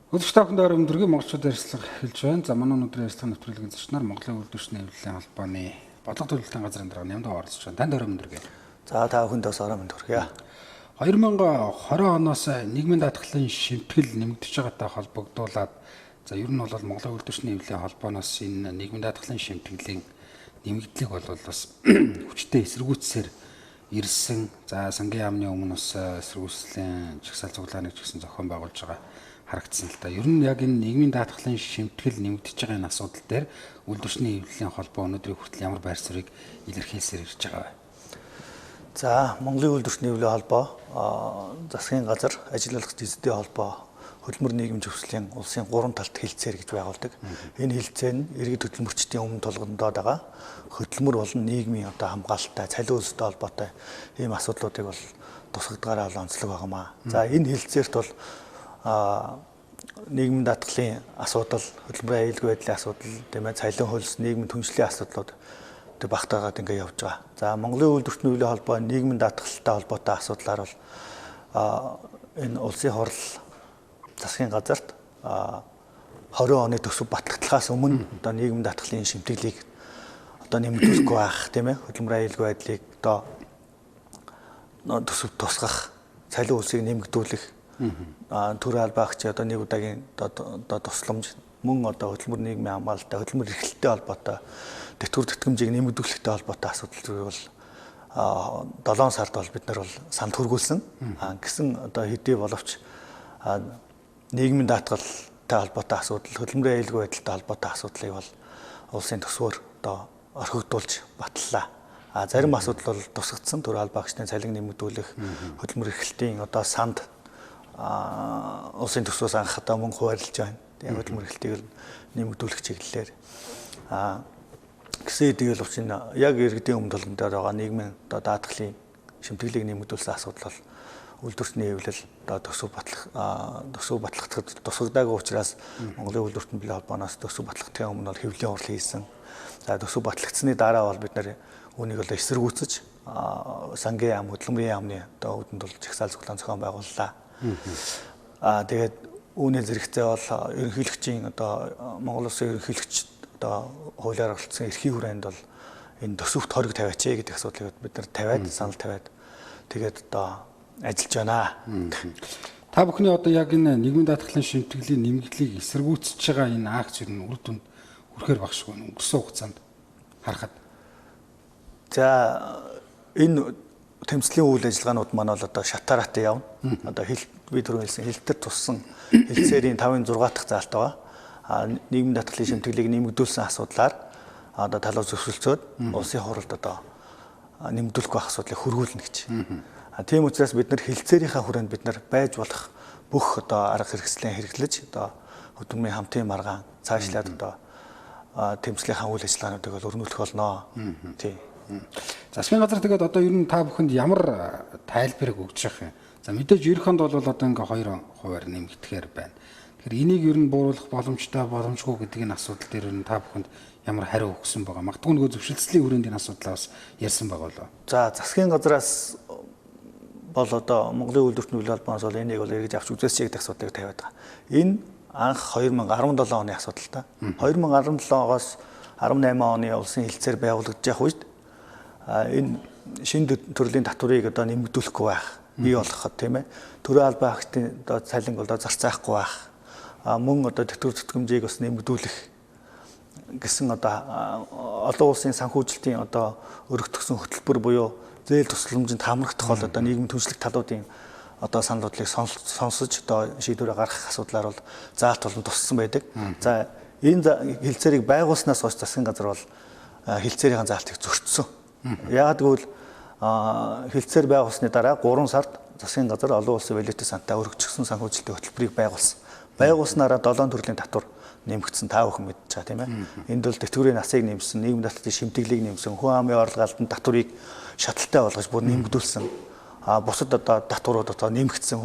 Өдөрт тавханд өндргийн монголчууд ярилцлага хэлж байна. За манай өнөөдрийн ярилцлага нэвтрүүлгийн зочноор Монголын үйлдвэрчний хэвлэлийн холбооны бодлого төлөвлөлтийн газрын дарга нямд оролцож байна. Танд орой өндргий. За та бүхэнд бас орой өндргий. 2020 оноос нийгмийн даатгалын шимтгэл нэмэгдэж байгаатай холбогдуулаад за ер нь бол Монголын үйлдвэрчний хэвлэлийн холбооноос энэ нийгмийн даатгалын шимтгэлийн нэмэгдлийг бол бас хүчтэй эсэргүүцсээр ирсэн. За сангийн яамны өмнө бас эсэргүүцлийн чагсаал цуглааныг ч гэсэн зохион байгуулж байгаа харагдсан л та. Ер нь яг энэ нийгмийн даатгалын шимтгэл нэмэгдэж байгаа энэ асуудал дээр үйлдвэрчний хэвлэлийн холбоо өнөөдрийн хүртэл ямар байр суурийг илэрхийлсээр ирж байгаа вэ? За Монголын үйлдвэрчний хэвлэлийн холбоо, засгийн газар, ажил олгогч эзэдийн холбоо, хөдөлмөр нийгэмж хөгжлийн улсын 3 талт хэлтсээр гэж байгуулдаг. Энэ хэлтсээр нь иргэд хөдөлмөрчдийн өмнө тулгамдаад байгаа хөдөлмөр болон нийгмийн хамгаалалттай, цалин үйлстэй холбоотой ийм асуудлуудыг бол тусгагдгаараа онцлог байгаамаа. За энэ хэлтсээрт бол нийгмийн даатгалын асуудал, хөдөлмөрийн аюулгүй байдлын асуудал, тийм ээ, цалин хөлс, нийгмийн түншлэлийн асуудлууд тэг багтаагаад ингээд явж байгаа. За Монголын үйлдвэрчний хэвлэлийн холбоо нийгмийн даатгалтай холбоотой асуудлаар бол энэ улсын хурал засгийн газарт 20 оны төсөв батлагдахаас өмнө одоо нийгмийн даатгалын шимтгэлийг одоо нэмэгдүүлэхгүй байх, тийм ээ, хөдөлмөрийн аюулгүй байдлыг одоо төсөв тусгах, цалин хөлсийг нэмэгдүүлэх, төр албаагч одоо нэг удаагийн одоо тусламж, мөн одоо хөдөлмөр нийгмийн хамгаалалттай, хөдөлмөр эрхлэлтэй холбоотой тэтгэвэр тэтгэмжийг нэмэгдүүлэхтэй холбоотой асуудал зүйл бол 7 сард бол бид нар бол санд хүргүүлсэн. Гэсэн одоо хэдий боловч нийгмийн даатгалтай холбоотой асуудал, хөдөлмөрийн аюулгүй байдалтай холбоотой асуудлыг бол улсын төсвөөр одоо орхигдуулж батллаа. Зарим асуудал бол тусгагдсан, төр албаагчдын цалин нэмэгдүүлэх, хөдөлмөр эрхлэлтийн одоо санд улсын төсвөөс анх одоо мөнгө хуваарлаж байна. Тэгээд хөдөлмөр эрхлэлтийг нэмэгдүүлэх чиглэлээр гэсэн тэгэл учраас яг иргэдийн өмнө толгомдоор байгаа нийгмийн одоо даатгалын шимтгэлийг нэмэгдүүлсэн асуудал бол үйлдвэрчний хэвлэл одоо төсөв батлахад тусгагдаагүй учраас Монголын үйлдвэрчний хэвлэлийн холбооноос төсөв батлахын өмнө бол хэвлэлийн хурал хийсэн. За төсөв батлагдсны дараа бол бид нар үүнийг бол эсэргүүцэж сангийн яам, хөдөлмөрийн яамны одоо үүдэнд бол чагсаал цуглаан зохион байгууллаа. Тэгээд үүний зэрэгцээ бол ерөнхийлөгчийн одоо Монгол Улсын ерөнхийлөгч одоо хуулиар оролцсон эрхийн хүрээнд бол энэ төсөвт хориг тавиач гэдэг асуудлыг бид нар тавиад, санал тавиад тэгээд одоо ажиллаж байна. Та бүхний одоо яг энэ нийгмийн даатгалын шимтгэлийн нэмэгдлийг эсэргүүцэж байгаа энэ акц ер нь үр дүнд хүрэхээр багшгүй өнгөрсөн хугацаанд харахад. За энэ тэмцлийн үйл ажиллагаанууд маань бол одоо шатараатай явна. Одоо би түрүү хэлсэн хэлтэр туссан хэлцээрийн 5-6 дахь заалт байгаа. Нийгмийн даатгалын шимтгэлийг нэмэгдүүлсэн асуудлаар одоо талуу зөвшөлдсөд улсын хуралд одоо нэмэгдүүлэх байх асуудлыг хөргүүлнэ гэж. Тийм учраас бид нар хэлцээрийнхаа хүрээнд бид нар байж болох бүх одоо арга хэрэгслээ хэрэглэж одоо хөдөлмөрийн хамтын маргаан цаашлаад одоо тэмцлийнхаа үйл ажиллагаануудыг бол өрнүүлэх болно. Тийм. Засгийн газар тэгээд одоо ер нь та бүхэнд ямар тайлбарыг өгч байгаа юм? За мэдээж ерөнхийд бол одоо ингээ 2% нэмэгдэхээр байна. Тэгэхээр энийг ер нь бууруулах боломжтой боломжгүй гэдэг энэ асуудал дээр ер нь та бүхэнд ямар хариу өгсөн байгаа? Магадгүй нөгөө зөвшөлтслийн хүрээнд энэ асуудлаа бас ярьсан байгаа болоо. За засгийн газраас бол одоо Монголын үйлдвэрчний хэвлэлийн холбооноос бол энийг бол эргэж авч үзээсэй гэдэг асуудлыг тавиад байгаа. Энэ анх 2017 оны асуудал та. 2017-оос 18 оны улсын хэлтсээр байгуулагдж явах үед энэ шинэ төрлийн татварыг одоо нэмэгдүүлэхгүй байх, бий болгоход тийм ээ. Төрийн албаагчдын одоо цалинг одоо зарцаахгүй байх. Мөн одоо тэтгэвэр тэтгэмжийг бас нэмэгдүүлэх гэсэн одоо олон улсын санхүүжилтийн одоо өргөтгсөн хөтөлбөр буюу зээл тусламжинд хамрагдах бол одоо нийгмийн түншлэх талуудын одоо саналуудлыг сонсож одоо шийдвэрээ гаргах асуудлаар бол заалт болон туссан байдаг. За энэ хэлцээрийг байгуулснаас хойш засгийн газар бол хэлцээрийн заалтыг зөрчсөн. Яг гэвэл хэлцээр байгуулсны дараа 3 сард засгийн газар олон улсын валютын сантай өргөжсөн санхүүжилтийн хөтөлбөрийг байгуулсан. Байгуулснараа 7 төрлийн татвар нэмэгдсэн та бүхэн мэдж байгаа тийм ээ. Энд бол тэтгэврийн насыг нэмсэн, нийгмийн даатгалын шимтгэлийг нэмсэн, хүн амын орлого албан татварыг шаталтай болгож бүр нэмэгдүүлсэн. Бусад одоо татварууд одоо нэмэгдсэн.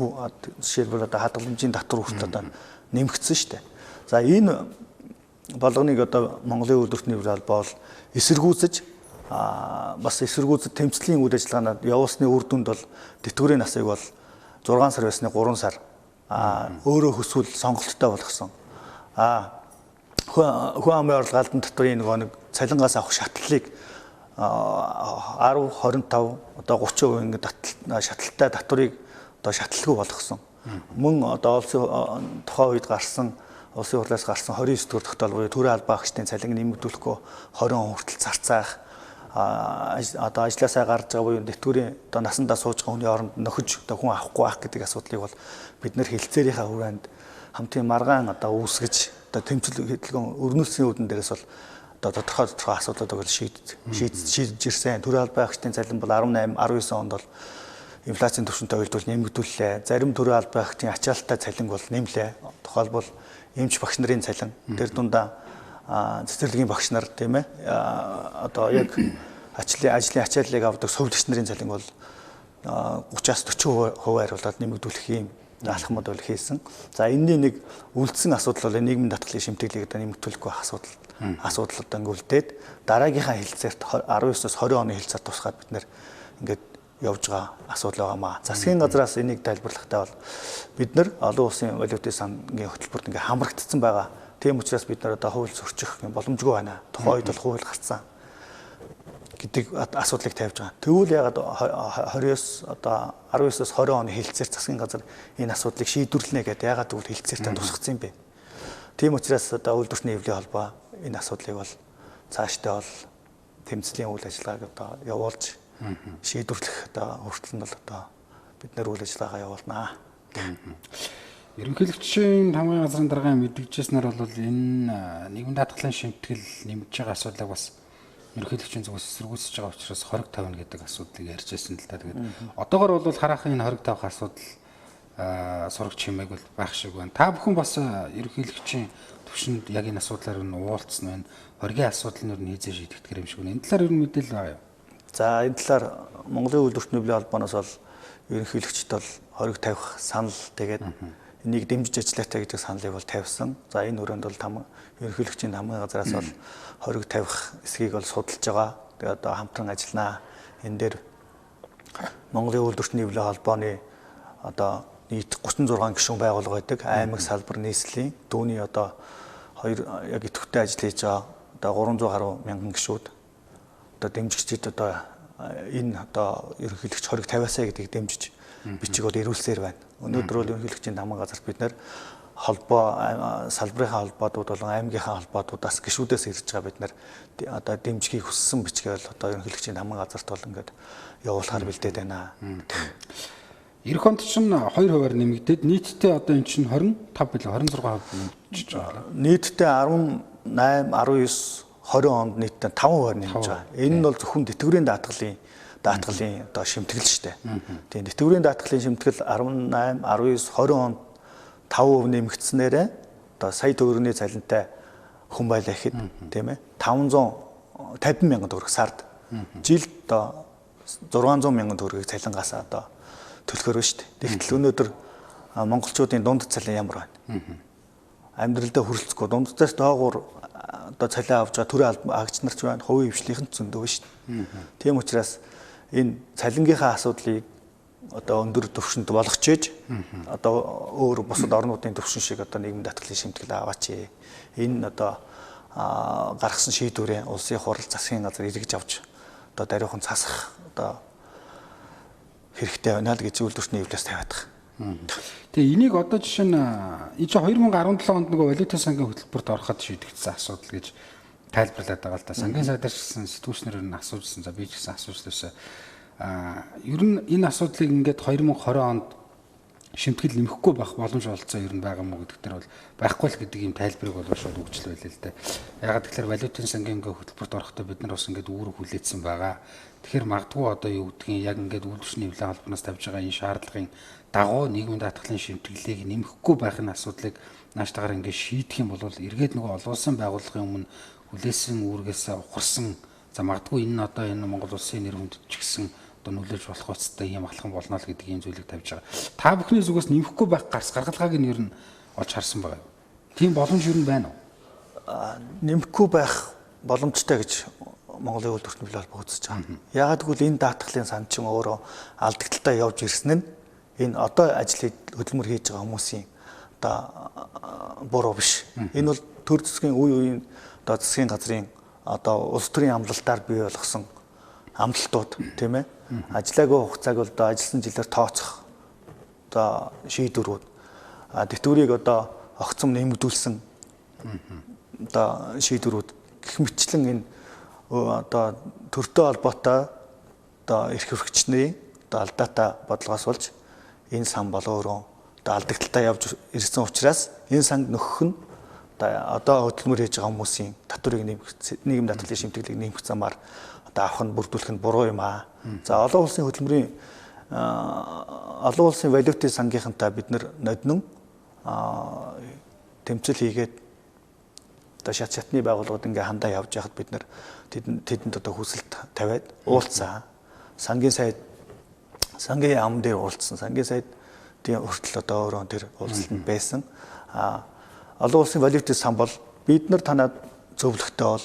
Жишээлбэл одоо хадгаламжийн татвар хүртэл одоо нэмэгдсэн шүү дээ. За энэ болгоныг одоо Монголын үйлдвэрчний хэвлэлийн холбоо бол эсэргүүцэж бас эсэргүүцэд тэмцлийн үйл ажиллагаанд явуулсны үр дүнд бол тэтгэврийн насыг бол 6 сар байсны 3 сар өөрөө хүсвэл сонголттой болгосон. Хүн амын орлогын татврын нэг цалингаас авах шатлалыг 10, 25, одоо 30% ингээд шатлалтай татврыг одоо шатлалгүй болгосон. Мөн одоо улсын тухайн үед гарсан улсын хурлаас гарсан 29 дугаар тогтоол буюу төрийн албан агчдын цалин нэмэгдүүлэхгүй 20 он хүртэл зарцаах одоо ажилласаа гарч байгаа буюу нэвтрүүрийн одоо насандаа сууж байгаа хүний оронд нөхөж одоо хүн авахгүй байх гэдэг асуудлыг бол бид нэр хилцээрийнхаа хүрээнд хамтын маргаан одоо үүсгэж одоо тэмцэл хөдөлгөөн өрнүүлсийн үүдэн дээрээс бол одоо тодорхой асуудлуудыг шийдэж ирсэн. Төрийн албан агчдын цалин бол 18, 19 онд бол инфляцийн түвшинтэй уялдуул нэмэгдүүллээ. Зарим төрийн албан агчдын ачаалттай цалин бол нэмлээ. Тухайлбал эмч багш нарын цалин тэр дундаа цэцэрлэгийн багш нар тийм ээ одоо яг ажлын ачааллыг авдаг сувлагч нарын цалин бол 30-аас 40% хариулаад нэмэгдүүлэх юм алхмад бол хийсэн. За энэний нэг үлдсэн асуудал бол нийгмийн татгалын шимтгэлийг одоо нэмэгдүүлэхгүй байх асуудал одоо ингээд дараагийнхаа хэлцээрт 19-оос 20 оны хэлцээр тусгаад бид нэр ингээд явж байгаа асуудал байгаамаа. Засгийн газраас энийг тайлбарлахдаа бол бид нар олон улсын валютын сангийн хөтөлбөрт ингээд хамрагдсан байгаа. Тийм учраас бид нар одоо хууль зөрчих боломжгүй байна. Тухайн үед бол хууль гарсан гэдэг асуудлыг тавьж байгаа. Тэгвэл ягаад 20-оос одоо 19-оос 20 оны хэлцээр засгийн газар энэ асуудлыг шийдвэрлэнэ гэдэг ягаад тэгвэл хэлцээртэй тусгацсан юм бэ? Тийм учраас одоо үйлдвэрчний эвлийн холбоо энэ асуудлыг бол цаашдаа бол тэмцлийн үйл ажиллагааг одоо явуулж шийдвэрлэх одоо хүртэл нь бол одоо бид нэр үйл ажиллагаа явуулнаа. Ерөнхийлөгчийн хамгааллын газрын даргын мэдгэгчснээр бол энэ нийгмийн даатгалын шимтгэл нэмж байгаа асуудлыг бас ерөнхийлөгчийн зүгээс эсэргүүцэж байгаа учраас хориг тавина гэдэг асуудлыг ярьж байсан л да. Тэгээд одоогор бол хараахан энэ хориг тавих асуудал сурагч хэмээг бол байх шиг байна. Та бүхэн бас ерөнхийлөгчийн төвшөнд яг энэ асуудлаар нь уулзсан байна. Хоригийн асуудал нь хийзээ шийдэгдэх юм шиг байна. Энэ талаар ер нь мэдээлэл байгаа юу? За энэ талаар Монголын үйлдвэрчний эвлийн холбооноос бол ерөнхийлөгчд бол хориг тавих санал тэгээд энийг дэмжиж ажиллаатай гэдэг саналыг бол тавьсан. За энэ өрөөнд бол ерөнхийлөгчийн хамгааллын газраас бол хориг тавих эсхийг бол судалж байгаа. Тэгээд одоо хамтран ажилланаа. Энэ дээр Монголын үйлдвэрчний эвлийн холбооны одоо нийт 36 гишүүн байгууллага байдаг. Аймаг салбар нийслэлийн дүүний одоо яг идэвхтэй ажил хийж байгаа одоо 300 гаруй мянган гишүүд одоо дэмжигчид одоо энэ одоо ерөнхийлөгч хориг тавиасаа гэдгийг дэмжиж бичиг бол ирүүлсээр байна. Өнөөдөр бол ерөнхийлөгчийн хамгааллын газар бид нэр холбоо салбарынхаа холбоодууд болон аймгийнхаа холбоодуудаас гишүүдээс ирж байгаа бид нэр одоо дэмжихийг хүссэн бичгээ бол одоо ерөнхийлөгчийн хамгааллын газарт бол ингээд явуулахаар бэлдээд байна. Эх онд чинь 2%-аар нэмэгдээд нийтдээ одоо энэ чинь 25 билээ 26% нэмж байгаа. Нийтдээ 18, 19, 20 онд нийтдээ 5% нэмж байгаа. Энэ нь бол зөвхөн тэтгэврийн даатгалын одоо шимтгэл шүү дээ. Тийм тэтгэврийн даатгалын шимтгэл 18, 19, 20 онд 5% нэмэгдснээрээ одоо сая төгрөгийн цалинтай хүн байлаа гэхэд тийм ээ 550 мянган төгрөг сард жилд одоо 600 мянган төгрөгийг цалингаас одоо төлөхөр байна шүү дээ. Тэгтэл өнөөдөр монголчуудын дунд цалин ямар байна? Амьдралдаа хүрэлцэхгүй дундаас доогуур одоо цалин авж байгаа төрийн албан агч нар ч байна, хувийн хвшлийнхэн зөндөө шүү дээ. Тийм учраас энэ цалингийнхаа асуудлыг одоо өндөр төвшөнд болгож ээж одоо өөр бусад орнуудын төвшин шиг одоо нийгмийн даатгалын шимтгэл аваач. Энэ одоо гаргасан шийдвэрээ улсын хурал засгийн газар эргэж авч одоо даруйхан цасах одоо хэрэгтэй байна л гэж үйлдвэрчний эвлээс тавиад байгаа. Тэгээ энийг одоо жишээ нь энэ чинь 2017 онд нөгөө валютын сангийн хөтөлбөрт ороход шийдэгдсэн асуудал гэж тайлбарлаад байгаа л да. Сангийн сайдаарчсан сэтгүүлчнэр нь асуужсан. За би ч гэсэн асууж лээсэ. Ер нь энэ асуудлыг ингээд 2020 онд шимтгэл нэмэхгүй байх боломж олцоо ер нь байгаа мó гэдэг дээр бол байхгүй л гэдэг юм тайлбарыг бол шууд өгчлээ байлээ л дээ. Ягаад тэгэхээр валютын сангийн хөтөлбөрт орохдоо бид нар бас ингээд үүрэг хүлээсэн байгаа. Тэгэхээр магадгүй одоо юу гэдгийг яг ингээд үйлдвэрчний эвлэн холбооноос тавьж байгаа энэ шаардлагын дагуу нийгмийн даатгалын шимтгэлийг нэмэхгүй байхын асуудлыг нааштайгаар ингээд шийдэх юм бол эргээд нөгөө олон улсын байгууллагын өмнө хүлээсэн үүргээс ухарсан за магадгүй энэ нь одоо энэ Монгол улсын нэр хүндэд ч гэсэн одоо нөлөөлж болох үстэй юм алхам болно л гэдэг ийм зүйлийг тавьж байгаа. Та бүхний зүгээс нэмэхгүй байх гаргалгааг нь ер нь олж харсан байгаа юу? Тийм боломж ер нь байна уу? Нэмэхгүй байх боломжтой гэж Монголын үйлдвэрчний эвлэн холбоо үзэж байгаа. Ягаад гэвэл энэ даатгалын сан чинь өөрөө алдагдaltaа явж ирсэн нь Энэ одоо ажил хөдөлмөр хийж байгаа хүмүүсийн одоо буруу биш. Энэ бол төр засгийн үе үеийн одоо засгийн газрын одоо улс төрийн амлалтаар бий болгосон амлалтууд тийм ээ. Ажиллаагүй хугацааг бол одоо ажилласан жилээр тооцох одоо шийдвэрүүд тэтгэврийг одоо огцом нэмэгдүүлсэн одоо шийдвэрүүд гэх мэтчлэн энэ одоо төртэй холбоотой одоо эрх хөрөгчний одоо алдаатай бодлогоос болж энэ сан болоороо одоо алдагдaltaа явж ирсэн учраас энэ санг нөхөх нь одоо хөдөлмөр хийж байгаа хүмүүсийн татварыг нийгэм даатгалын шимтгэлийг нэмэх замаар одоо авах нь бүрдүүлэх нь буруу юм аа. За олон улсын хөдөлмөрийн олон улсын валютын сангийнхантай бид ноднон тэмцэл хийгээд одоо шатны байгууллагууд ингээ хандаа явж байхад бид тэдэнд одоо хүсэлт тавиад уулзсан. Сангийн ам дээр уулзсан. Сангийн сайдын хүртэл одоо өөрөө тэр уулзалтанд байсан. Олон улсын валютын сан бол бид нар танад зөвлөхтэй бол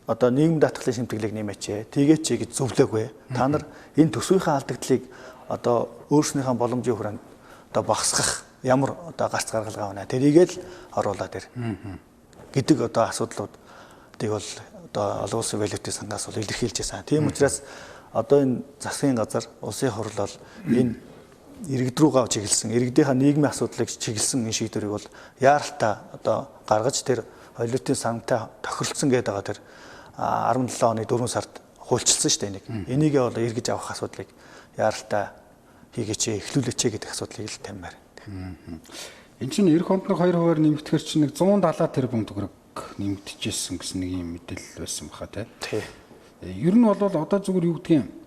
одоо нийгэм даатгалын шимтгэлийг нэмээч. Тийгээч гэж зөвлөөгүй. Та нар энэ төсвийнхээ алдагдлыг одоо өөрснийхөө боломжийн хүрээнд одоо багасгах ямар одоо гарц гаргалгаа байна. Тэрийг л оруулаад ир. Гэдэг одоо асуудлуудыг бол одоо олон улсын валютын сангаас бол илэрхийлж байсан. Тийм учраас одоо энэ засгийн газар улсын хурл бол энэ иргэд рүүгээ чиглэсэн иргэдийнхээ нийгмийн асуудлыг чиглэсэн энэ шийдвэрийг бол яаралтай одоо гаргаж тэр валютын сантай тохиролцсон гэдэг байгаа тэр 17 оны 4 сард хуульчилсан шүү дээ энийг. Энийг бол эргэж авах асуудлыг яаралтай хийгээч эхлүүлээч гэдэг асуудлыг л тамаар. Энд чинь эх хондног 2% нэмэгдэхэр чинь нэг 170 тэрбум төгрөг нэмэгдэжсэн гэсэн нэг юм мэдээлэл байсан баха тий. Ер нь бол одоо зүгээр юу гэдгийг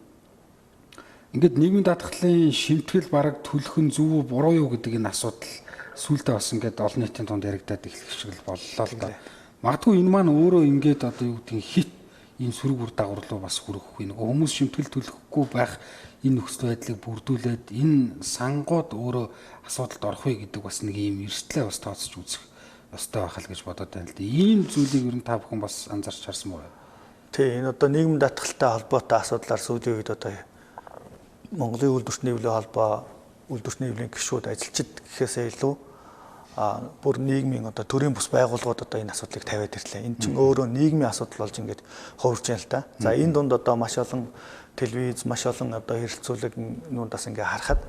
ингээд нийгмийн даатгалын шимтгэл бараг төлөх нь зөв үү буруу юу гэдэг энэ асуудал сүүлдээ бас ингээд олон нийтийн тунд яригадаад эхлэх шиг л боллоо л да. Магадгүй энэ маань өөрөө ингээд одоо юу гэдгийг хит энэ сөрөг үр дагавар руу бас хүрэхгүй нэг хүмүүс шимтгэл төлөхгүй байх энэ нөхцөл байдлыг бүрдүүлээд энэ сангууд өөрөө асуудалд орох вэ гэдэг бас нэг юм эрсдлээ бас тооцож үзэх ёстой байх л гэж бодоод байна л да. Ийм зүйлийг ер нь та бүхэн бас анзаарч харсан мó. Тий, энэ одоо нийгэм даатгалтай холбоотой асуудлаар сүүлийн үед одоо Монголын үйлдвэрчний хэвлэлийн холбоо, үйлдвэрчний хэвлэлийн гишүүд ажилчид гэхээсээ илүү бүр нийгмийн одоо төрийн бус байгууллагууд одоо энэ асуудлыг тавиад ирлээ. Энэ чинь өөрөө нийгмийн асуудал болж ингээд хувирж байна л та. За энэ дунд одоо маш олон телевиз, маш олон одоо хэрэлцүүлэг нундаас ингээ харахад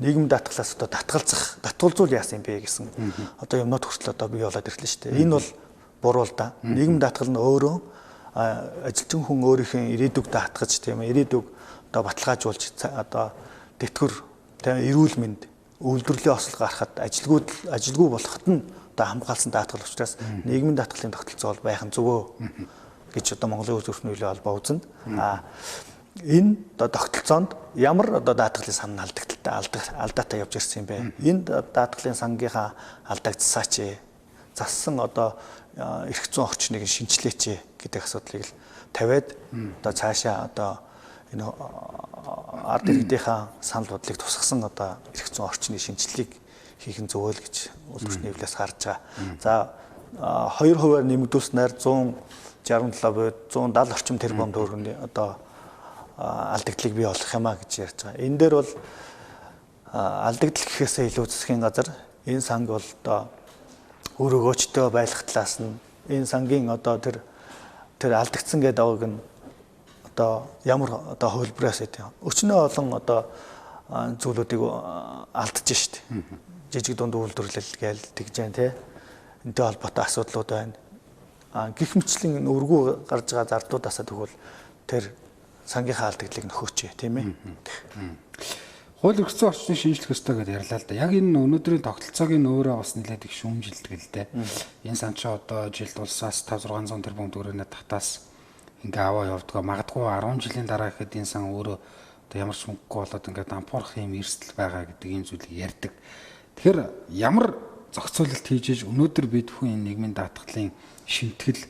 нийгэм даатгалаас одоо татгалзуул яасан юм бэ гэсэн одоо юмнууд хүртэл одоо бий болоод ирлээ шүү дээ. Энэ бол буруу л да. Нийгэм даатгал нь өөрөө ажилчин хүн өөрийнхөө ирээдүг даатгаж тийм ээ ирээдүг одоо баталгаажуулж одоо тэтгэр тийм эрүүл мэнд үйлдвэрлэлийн ослог гарахад ажилгүй болоход нь одоо хамгаалсан даатгал учраас нийгмийн даатгалын тогтолцоо бол байх нь зөвөө гэж одоо Монголын үйлдвэрчний хэвлэлийн холбоо үзэнд энэ одоо тогтолцоонд ямар одоо даатгалын сан алдаатай явж ирсэн юм бэ? Энэ даатгалын сангийнхаа алдагдсаач зассан одоо эрх зүйн орчныг шинжилээч гэдэг асуудлыг л тавиад одоо цаашаа одоо энэ ард иргэдийнхаа санал бодлыг тусгасан одоо эрх зүйн орчны шинжилгээг хийх нь зөвөө л гэж үйлдвэрчний хэвлэлээс харж байгаа. За 2% нэмэгдүүлснээр 167 буюу 170 орчим тэрбум төгрөгийн одоо алдагдлыг бий болгох юмаа гэж ярьж байгаа. Энэ дээр бол алдагдал гэхээсээ илүү засгийн газар энэ санг бол одоо өрөөгөөчтэй байх талаас нь энэ сангийн одоо тэр алдагдсан гэдэг аваг нь одоо ямар одоо хөлбрөөс гэдэг. Өчнөө олон одоо зүйлүүдийг алдаж штт. Жижиг дунд үйлдвэрлэл гээл тэгж जैन те. Энтэй холбоотой асуудлууд байна. Гэх мэтлэн өргүү гарч байгаа зардуудаас тэгвэл тэр сангийнхаа алдагдлыг нөхөөч тийм ээ. Хууль эрх зүйн орчныг шинжлэх ёстой гэдээ ярьлаа л да. Яг энэ өнөөдрийн тогтолцоог нь өөрөө бас нэлээд их шүүмжилдэг л дээ. Энэ санчаа одоо жилд улсаас 5-600 тэрбум төгрөгийн татаас ингээ аваа явдгаа. Магадгүй 10 жилийн дараа гэхэд энэ сан өөрөө одоо ямар ч мөнгөгүй болоод ингээ дампуурах юм эрсдэл байгаа гэдэг ийм зүйлийг ярьдаг. Тэгэхээр ямар зохицуулалт хийж өнөөдөр бид бүхэн энэ нийгмийн даатгалын шимтгэл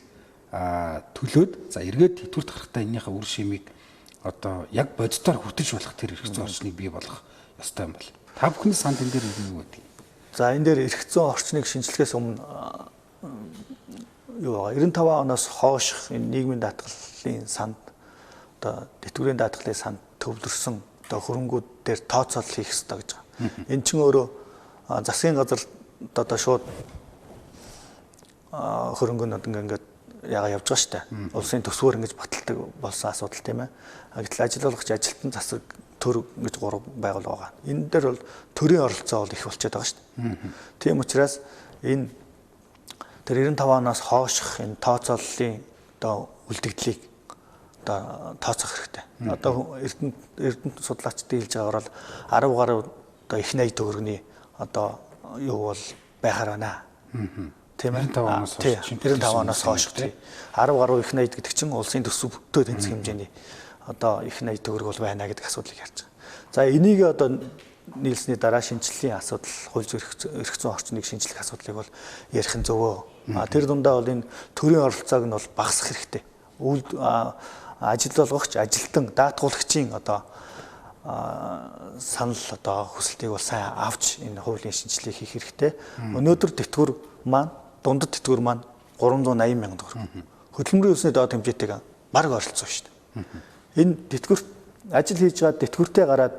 төлөөд за эргээд тэтгэврт гарахтаа энийхээ үр шимийг одоо яг бодитоор хүртэж болох тэр эрх зүйн орчныг бий болгох ёстой юм бол. Та бүхний санд энэ дээр юу гэдэг? За энэ дээр эрх зүйн орчныг шинжилгээс өмнө юу байгаа 95 оноос хойш энэ нийгмийн даатгалын санд одоо тэтгэврийн даатгалын санд төвлөрсөн одоо хөрөнгүүд дээр тооцоолол хийх ёстой гэж байгаа. Энэ чинь өөрөө засгийн газар одоо шууд хөрөнгөнд ингээд яга явж байгаа шүү дээ. Улсын төсвөр ингэж баталдаг болсон асуудал тийм ээ. Гэтэл ажиллагч ажилтны засаг төр гэж 3 байгуул байгаа. Энэ дээр бол төрийн оролцоо бол их болчиход байгаа шүү дээ. Тийм учраас энэ тэр 95 оноос хойших энэ тооцооллын одоо үлдэгдлийг одоо тооцох хэрэгтэй. Одоо эрдэнэ судлаачдын хэлж байгаагаар бол 10 гаруй одоо их 80 төгрөгийн одоо юу бол байхаар байна. Тийм ээ. 95 оноос хойш тийм. 10 гаруй их 80 гэдэг чинь улсын төсөвтэй тэнцэх хэмжээний одоо их 80 төгрөг бол байна гэдэг асуудлыг ярьж байгаа. За энийг одоо нийлсний дараа шинжиллийн асуудал, хууль эрх зүйн орчныг шинжлэх асуудлыг бол ярих нь зөвөө. Тэр дундаа бол энэ төрийн оролцоог нь бол багасгах хэрэгтэй. Ажил болгогч, ажилтан, даатгуулагчийн одоо санал одоо хүсэлтийг бол сайн авч энэ хуулийн шинжилгээг хийх хэрэгтэй. Өнөөдөр тэтгэвэр маань дундад тэтгэвэр маань 380 мянган төгрөг. Хөдөлмөрийн өсний доод хэмжээтэйг бараг ойролцоо шүү дээ. Энэ тэтгэвэр ажил хийж байгаа тэтгэвртэй гараад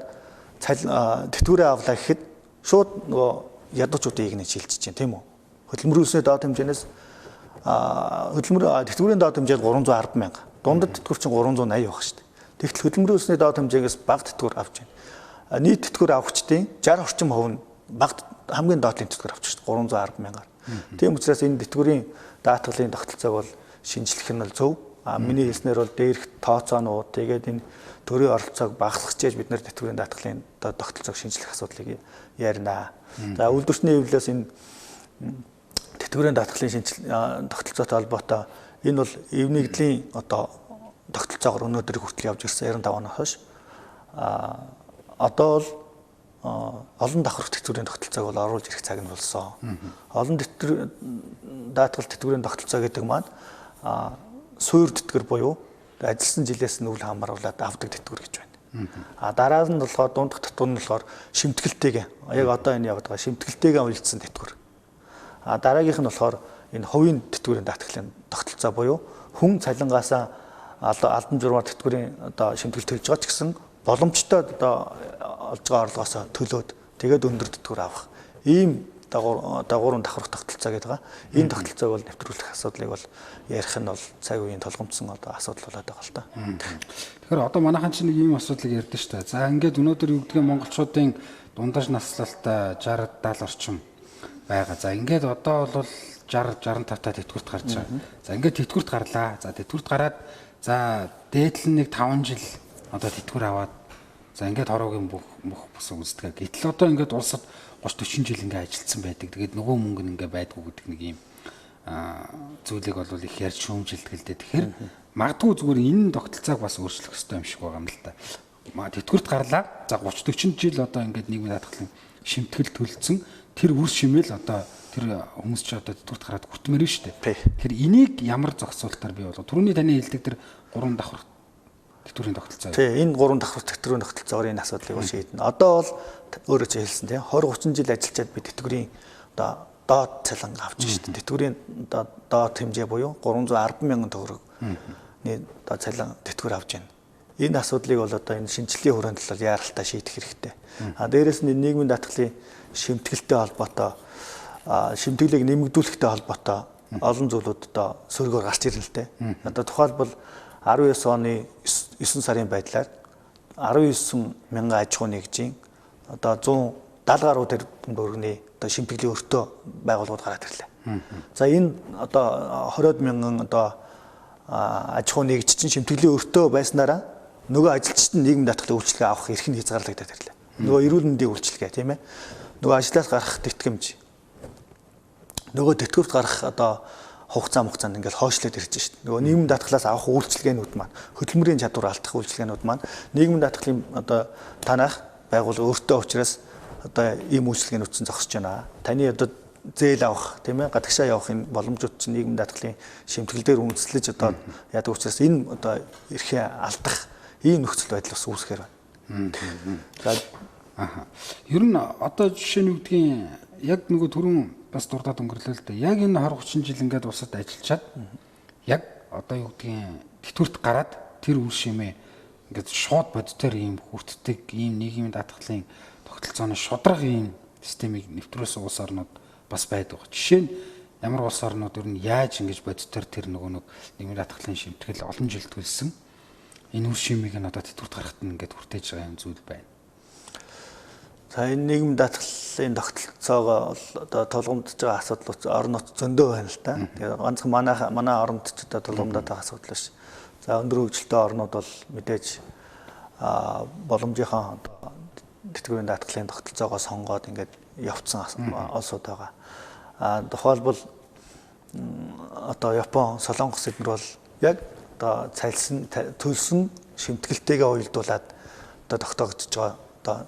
тэтгэврээ авлаа гэхэд шууд нөгөө ядуучуудын игнэ шилжиж чинь тийм үү? Хөдөлмөрийн өсний доод хэмжээнээс тэтгэврийн доод хэмжээ 310 мянга. Дундад тэтгэвэр чинь 380 байх шүү дээ. Тэгтэл хөдөлмөрийн өсний доод хэмжээгээс бага тэтгэвэр авч байна. Нийт тэтгэвэр авахчдын 60 орчим хувь нь бага хамгийн доотлын тэтгэвэр авч шүү дээ. 310 мянгаар. Тийм учраас энэ тэтгэврийн даатгалын тогтолцоог бол шинжлэх нь бол зөв. Миний хэлснээр бол дээрх тооцоонууд тэгээд энэ төрийн оролцоог багасгахчээж бид нэр тэтгэврийн даатгалын тогтолцоог шинжлэх асуудлыг ярина. За үйлдвэрчний хэвлэлээс энэ тэтгэврийн даатгалын тогтолцоотой холбоотой энэ бол эвнэгдлийн одоо тогтолцоогоор өнөөдөр хүртэл явж ирсэн 95 оноос хойш одоо бол олон давхарх тэтгэврийн тогтолцоог бол оруулж ирэх цаг нь болсон. Олон даатгал тэтгэврийн тогтолцоо гэдэг маань суур тэтгэвэр буюу ажилласан жилээс нь үл хамааруулаад авдаг тэтгэвэр гэж байна. Дараа нь болохоор дундх тэтгэвэр нь болохоор шимтгэлтэйгээ яг одоо энэ яваад байгаа шимтгэлтэйгээ үйлдсэн тэтгэвэр. Дараагийнх нь болохоор энэ хувийн тэтгэврийн даатгалын тогтолцоо буюу хүн цалингаасаа албан журмаар тэтгэврийн одоо шимтгэл төлж байгаа ч гэсэн боломжтой одоо олж байгаа орлогоос төлөөд тэгээд өндөр тэтгэвэр авах ийм дагуурын давхарх тогтолцоо гэдэг байгаа. Энэ тогтолцоог бол нэвтрүүлэх асуудлыг бол ярих нь бол цаг үеийн толгомцсон одоо асуудал болоод байгаа л та. Тэгэхээр одоо манайхан чинь нэг ийм асуудлыг ярьдэн шүү дээ. За ингээд өнөөдөр юу гэдгийг монголчуудын дундаж наслалтай 60-70 орчим байгаа. За ингээд одоо бол 60-65 та тэтгэврт гарч байгаа. За ингээд тэтгэврт гарлаа. За тэтгэврт гараад за дээдл нь нэг 5 жил одоо тэтгэвэр аваад за ингээд хороогийн бүх бус үздэг. Гэтэл одоо ингээд улсад 30-40 жил ингээд ажилласан байдаг. Тэгээд нөгөө мөнгө нь ингээд байдгүй гэдэг нэг юм зүйлийг бол их ярьж шүүмжилдэг л дээ. Тэгэхээр магадгүй зүгээр энэ тогтолцоог бас өөрчлөх хэрэгтэй юм шиг байгаа юм л та. Тэтгэврт гарлаа. За 30-40 жил одоо ингээд нийгмийн даатгалын шимтгэл төлцсөн тэр үр шимэл одоо тэр хүмүүс ч одоо тэтгэврт гараад хүртмээр нь шүү дээ. Тэгэхээр энийг ямар зохицуулалтаар бий болов? Түрүүний таны хэлдэг тэр 3 давхар тэтгэврийн тогтолцоо. Тийм энэ 3 давхар тэтгэврийн тогтолцоогоор энэ асуудлыг бол шийднэ. Одоо бол өөрөө ч хэлсэн тийм 20-30 жил ажиллаад би тэтгэврийн одоо доод цалин авч шүү дээ. Тэтгэврийн доод хэмжээ буюу 310 мянган төгрөгийн доод цалин тэтгэвэр авч байна. Энэ асуудлыг бол одоо энэ шинжилгээ хүрээнд л яаралтай шийдэх хэрэгтэй. Дээрээс нь нийгмийн даатгалын шимтгэлтэй холбоотой шимтгэлийг нэмэгдүүлэхтэй холбоотой олон зүйлүүд одоо сөргөөр гарч ирнэ л дээ. Одоо тухайлбал 19 оны 9 сарын байдлаар 19 мянган аж ахуй нэгжийн одоо 170 гаруй төгрөгийн одоо шимтгэлийн өртөө байгууллагууд гараад ирлээ. За энэ одоо 20 мянган одоо аж ахуй нэгж чинь шимтгэлийн өртөө байснараа нөгөө ажилчид нь нийгмийн даатгалын үйлчилгээ авах эрх нь хязгаарлагдаад ирлээ. Нөгөө эрүүл мэндийн үйлчилгээ тийм ээ. Нөгөө ажлаас гарах тэтгэмж нөгөө тэтгэврт гарах одоо хугацаанд ингээд хойшлоод ирж шít. Нөгөө нийгмийн даатгалаас авах үйлчилгээнүүд маань хөдөлмөрийн чадвар алдах үйлчилгээнүүд маань нийгмийн даатгалын одоо танах байгуул өөртөө учраас одоо ийм үйлчилгээнүүд чинь зогсож байна. Таны одоо зээл авах тийм ээ гадагшаа явах энэ боломжууд чинь нийгмийн даатгалын шимтгэл дээр үндэслэж одоо яадаг учраас энэ одоо эрхээ алдах ийм нөхцөл байдал бас үүсэхээр байна. За ер нь одоо жишээ нь юу гэдгийг яг нөгөө түрүүн бас дурдаад өнгөрлөө л дээ. Яг энэ 20-30 жил ингээд улсад ажиллачаад яг одоо юу гэдгийг тэтгэврт гараад тэр үр шимээ ингээд шууд бодитоор ийм хүртдэг ийм нийгмийн даатгалын тогтолцооны шударга ийм системийг нэвтрүүлсэн улс орнууд бас байдаг. Жишээ нь ямар улс орнууд ер нь яаж ингэж бодитоор тэр нийгмийн даатгалын шимтгэл олон жил төлсөн энэ үр шимийг нь одоо тэтгэврт гаргахад нь ингээд хүртээж байгаа юм зүйл байна. За энэ нийгмийн даатгалын тогтолцоогоо одоо тулгамдж байгаа асуудал орон нутг зөндөө байна л да. Тэгээд ганцхан манай оронд ч одоо тулгамдаад байгаа асуудал биш. За өндөр хөгжилтэй орнууд бол мэдээж боломжийнхаа тэтгэврийн даатгалын тогтолцоогоо сонгоод ингээд явцсан улсууд байгаа. Тухайлбал одоо Япон, Солонгос эднэр бол яг одоо цалин төлсөн шимтгэлтэйгээ уялдуулаад одоо тогтоогдож байгаа одоо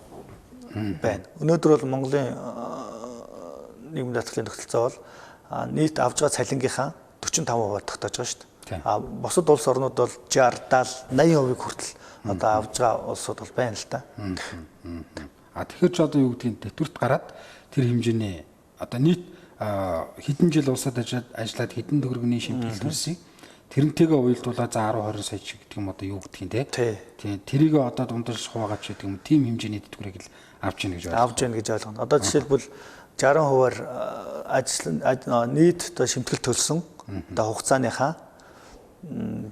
байна. Өнөөдөр бол Монголын нийгмийн даатгалын тогтолцоо бол нийт авж байгаа цалингийнхаа 45% тогтоож байгаа шүү дээ. Бусад улс орнууд бол 60, 70, 80% хүртэл одоо авж байгаа улсууд бол байна л да. Тэгэхээр ч одоо юу гэдгийг тэтгэврт гараад тэр хэмжээний одоо нийт хэдэн жил улсад ажиллаад хэдэн төгрөгийн шимтгэл төлсөйг тэрнтэйгээ уялдуулаад за 10 20 сая ч гэдэг юм одоо юу гэдгийг тийм тэрийг одоо дундаж хуваагаад ч гэдэг юм тийм хэмжээний тэтгэврийг л авч яах гэж байна. Авч яах гэж ойлгоно. Одоо жишээлбэл 60% нийт одоо шимтгэл төлсөн одоо хугацааныхаа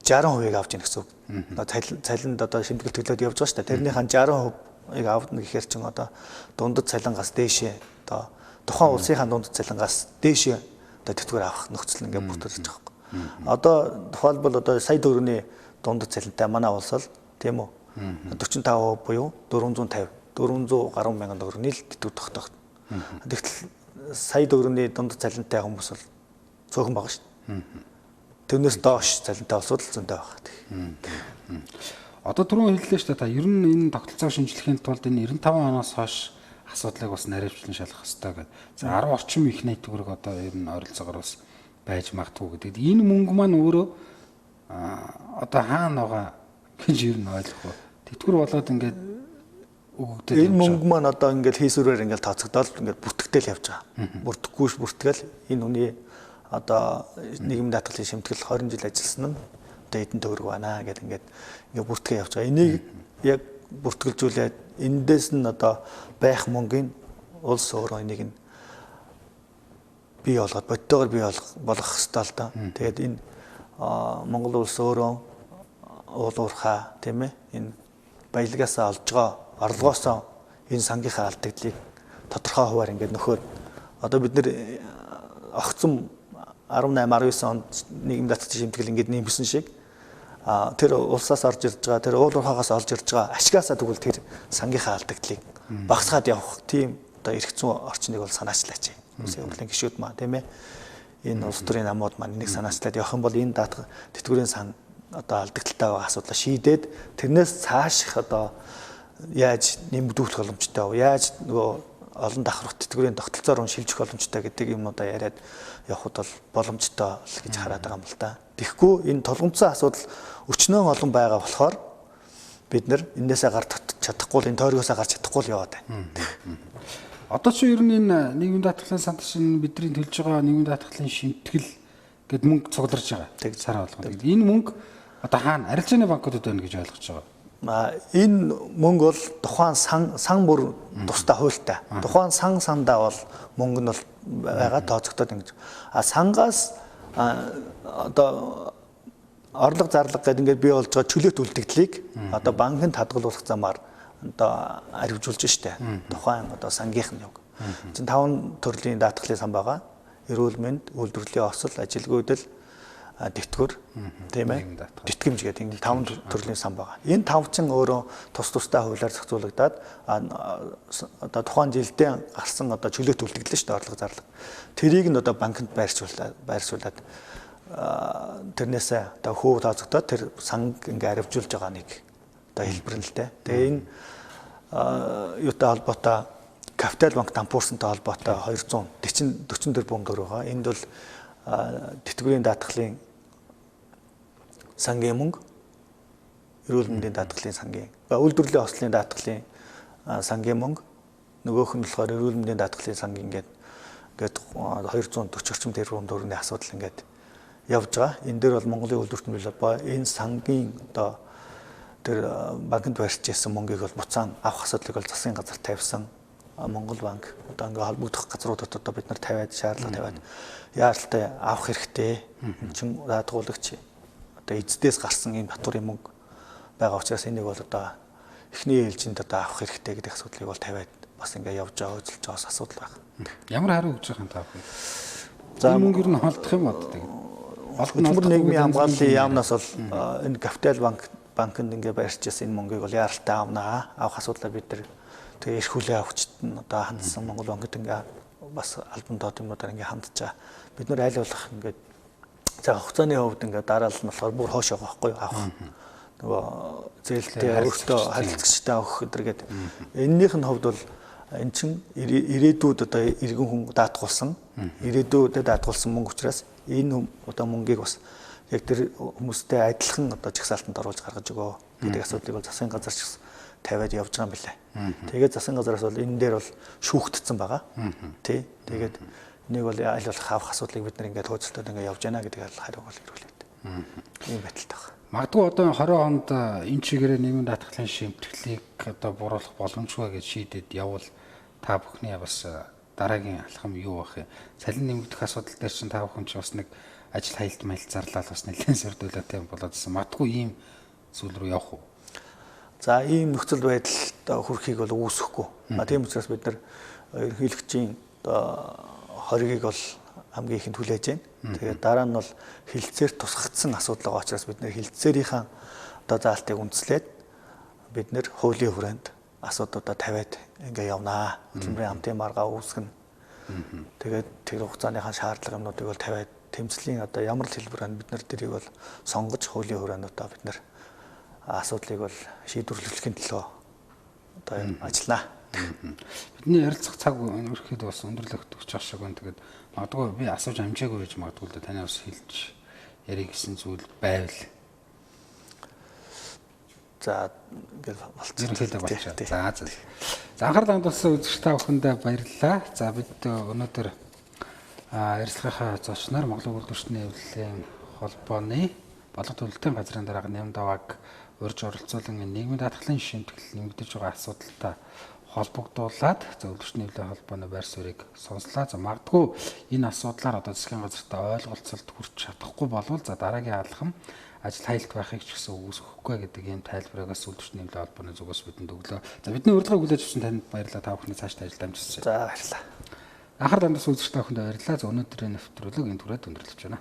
60%-ийг авч яах гэсэн үг. Одоо цалинд одоо шимтгэл төлөөд явж байгаа шүү дээ. Тэрнийхэн 60%-ийг авна гэхээр чин одоо дундад цалингаас дээшээ одоо тухайн улсынхаа дундад цалингаас дээшээ одоо тэтгэвэр авах нөхцөл ингээд бүрдэж байгаа. Одоо тухайлбал одоо сая төгрөгийн дундад цалинтай манай улс бол тийм үү 45% буюу 450 гаруй мянган төгрөгийн л тэтгэвэр тогтоох. Тэгтэл сая төгрөгийн дундад цалинтай хүмүүс бол цөөхөн байгаа шүү дээ. Тэрнээс доош цалинтай улсууд л зөндөө байгаа. Одоо түрүүн хэллээ шүү дээ та ер нь энэ тогтолцоог шинжлэхийн тулд энэ 95 оноос хойш асуудлыг бас наривчлан шалгах хэрэгтэй гэдэг. За 10 орчим их найт төгрөг одоо ер нь ойролцоогоор бас байж магадгүй гэдэг. Энэ мөнгө маань өөрөө одоо хаана байгаа гэж ер нь ойлгох вэ? Тэтгэвэр болоод ингээд өгөгдөд энэ мөнгө маань одоо ингээд хийсвэрээр ингээд тооцогдоод ингээд бүртгэл явж байгаа. Бүртгэхгүйш бүртгэл энэ хүний одоо нийгмийн даатгалын шимтгэл 20 жил ажилласан нь одоо эдэн төгрөг байна гэдэг ингээд бүртгэл явж байгаа. Энийг яг бүртгэлжүүлээд эндээс нь одоо байх мөнгөний улс өөрөө энийг нь бий болгоод бодтойгоор бий болгох хэрэгтэй л да. Тэгээд энэ Монгол улс өөрөө уулуурхаа тийм ээ энэ баялагаасаа олж байгаа орлогоосоо энэ сангийнхаа алдагдлыг тодорхой хуваар ингээд нөхөд одоо бид нэр огцом 18 19 онд нийгмийн даатгалын шимтгэл ингээд нэмсэн шиг тэр улсаас орж ирж байгаа тэр уулуурхаагаас олж ирж байгаа ашгаасаа тэгвэл тэр сангийнхаа алдагдлыг багасгаад явах тийм одоо эрх зүйн орчныг бол санаачлаач. Үсээ урлагийн гишүүд маа тийм ээ энэ улс төрийн намууд маань энийг санаачлаад явах юм бол энэ даатгал тэтгэврийн сан одоо алдагдaltaй байгаа асуудлаа шийдээд тэрнээс цааших одоо яаж нэмэгдүүлэх боломжтой вэ? Яаж нөгөө олон давхрах тэтгэврийн тогтолцоор шилжих боломжтой гэдэг юмудаа яриад явхад бол боломжтой гэж хараад байгаа юм л да. Тэгэхгүй энэ толгомцсон асуудал өчнөө олон байгаа болохоор бид нар энээсээ гарч чадахгүй энэ тойргоосоо гарч чадахгүй л яваад байна. Одоо ч ер нь энэ нийгмийн даатгалын санд шин бидний төлж байгаа нийгмийн даатгалын шимтгэл гэд мөнгө цугларч байгаа. Тэг цараа болгоод. Энэ мөнгө одоо хаана арилжааны банкудад байна гэж ойлгож байгаа. Энэ мөнгө бол тухайн сан бүр тусдаа хуультай. Тухайн сандаа бол мөнгө нь бол байгаа тооцогдоод ингэж. Сангаас одоо орлого зарлага гэдэг ингээд бий болж байгаа чөлөөт үлдэгдлийг одоо банкнд хадгалуулах замаар одоо аривжуулж штэ. Тухайн одоо сангийнх нь яг. Чин 5 төрлийн даатгалын сан байгаа. Эрүүл мэнд, үйлдвэрлэлийн осол, ажилгүй хөдөл, тэтгэвэр, тийм ээ. Тэтгэмж гэдэг энэ 5 төрлийн сан байгаа. Энэ 5 чин өөрөө тусдаа хуулиар зохицуулагдаад одоо тухайн жилдээ гарсан одоо чөлөөт үлдэгдэл штэ орлого зарлага. Тэрийг нь одоо банкнд байршуулад тэрнээсээ одоо хөө тооцогдоод тэр санг ингээ аривжуулж байгаа нэг одоо хэлбэр нь л дээ. Тэгээ энэ юутай холбоотой капитал банк дампуурсантай холбоотой 244 төгрөг байгаа. Энд бол тэтгэврийн даатгалын сангийн мөнгө, эрүүл мэндийн даатгалын сангийн, үйлдвэрлэлийн ослын даатгалын сангийн мөнгө, нөгөөх нь болохоор эрүүл мэндийн даатгалын сангийн ингээд 240 орчим тэрбум төгрөгийн асуудал ингээд явж байгаа. Энэ дээр бол Монголын үйлдвэртний холбоо энэ сангийн одоо тэр банкнд барьж ирсэн мөнгийг бол буцаан авах асуудлыг бол засгийн газар тавьсан. Монгол банк одоо ингээ холбогдох газруудад одоо бид нар тавиад шаардлага тавиад яаралтай авах хэрэгтэй. Энэ чинь даатгуулагч одоо эздээс гарсан ийм татварын мөнгө байгаа учраас энийг бол одоо эхний ээлжинд одоо авах хэрэгтэй гэдэг асуудлыг бол тавиад бас ингээ явж байгаа үзэлж байгаа асуудал байна. Ямар хариу өгч байгаа юм та бүхэн? За мөнгө ер нь холдох юм одоо тэгээд хөтөлбөр нийгмийн хамгааллын яамнаас бол энэ капитал банкнд ингээ барьж ирсэн энэ мөнгийг бол яаралтай авнаа. Авах асуудлаа бид нар тэгээ эрхүүлээ авахчд нь одоо хандсан Монгол банкд ингээ бас албан доод юмнуудаар ингээ хандж байгаа. Бид нар аль болох ингээ за хугацааны хувьд ингээ дараалал нь болохоор бүр хойш байгаа байхгүй авах. Нөгөө зээлтэй өөртөө харилцагчтай авах гэдэргээд эннийх нь хувьд бол эн чин ирээдүйд одоо иргэн хүн даатгуулсан ирээдүйдээ даатгуулсан мөнгө учраас энэ одоо мөнгийг бас яг тэр хүмүүстэй адилхан одоо жагсаалтанд оруулж гаргаж өгөө гэдэг асуудлыг бол засгийн газар ч тавиад явж байгаа юм билээ. Тэгээд засгийн газараас бол энэ дээр бол шүүхтдсэн байгаа. Тий. Тэгээд энийг бол аль болох авах асуудлыг бид нар ингээд хөөцөлтөд ингээд явж байна гэдэг хариу бол ирүүлээд. Ийм байдалтай байна. Магадгүй одоо 20 онд энэ чигээрээ нийгмийн даатгалын шимтгэлийг одоо бууруулах боломжгүй гэж шийдээд явбал та бүхний бас дараагийн алхам юу байх вэ? Салин нэмэгдэх асуудал дээр чинь та бүхэн ч бас нэг ажил хаялт маялт зарлал бас нэлээд сөрдүүлээтэй болоодсэн. Магадгүй ийм зүйл рүү явах уу? За ийм нөхцөл байдалд хүрэхийг бол үүсэхгүй. Тийм учраас бид нар ерөнхийлөгчийн хоригийг бол хамгийн ихэнд хүлээж байна. Тэгээд дараа нь бол хилцээр тусгагдсан асуудал байгаа учраас бид нэр хилцээрийнхаа одоо заалтыг үндэслээд бид нэр хуулийн хүрээнд асуудлуудаа тавиад ингээ явнаа. Хөдөлмөрийн амтын маргаа үүсгэнэ. Тэгээд тэр хугацааныхаа шаардлага юмнуудыг бол тавиад тэмцлийн одоо ямар л хэлбэрээр бид нар тэрийг бол сонгож хуулийн хүрээнд одоо бид нар асуудлыг бол шийдвэрлэхийн төлөө одоо ажиллана. Бидний ярилцах цаг ерөөхдөө бас өндөрлөгдөж байгаа шиг байна. Тэгээд магадгүй би асууж амжаагүй байж магадгүй л таны бас хэлж ярих гэсэн зүйл байвал. За ингээд болчихсон. За анхаарал хандуулсан үзэгч та бүхэндээ баярлалаа. За бид өнөөдөр ярилцлагынхаа зочноор Монголын үйлдвэрчний эвлэлийн холбооны болго төлөлтийн газрын дарга Нэмэхгүй урьж оролцуулан нийгмийн даатгалын шимтгэл нэмэгдэж байгаа асуудалтай холбогдуулаад зөвлөгчний эвлэлийн холбооны байр суурийг сонслоо. За магадгүй энэ асуудлаар одоо засгийн газартай ойлголцолд хүрч чадахгүй болвол за дараагийн алхам ажил хаялт байхыг ч гэсэн үүсгэхгүй гэдэг ийм тайлбарыг бас зөвлөгчний эвлэлийн холбооны зүгээс бидэнд өглөө. За бидний урилгыг хүлээж авсан танд баярлалаа. Та бүхний цаашдаа ажилд амжилт хүсье. За баярлалаа. Анхаарал хандуулсан үзэгч та бүхэнд баярлалаа. За өнөөдрийн нэвтрүүлэг энэ түрээд өндөрлөж байна.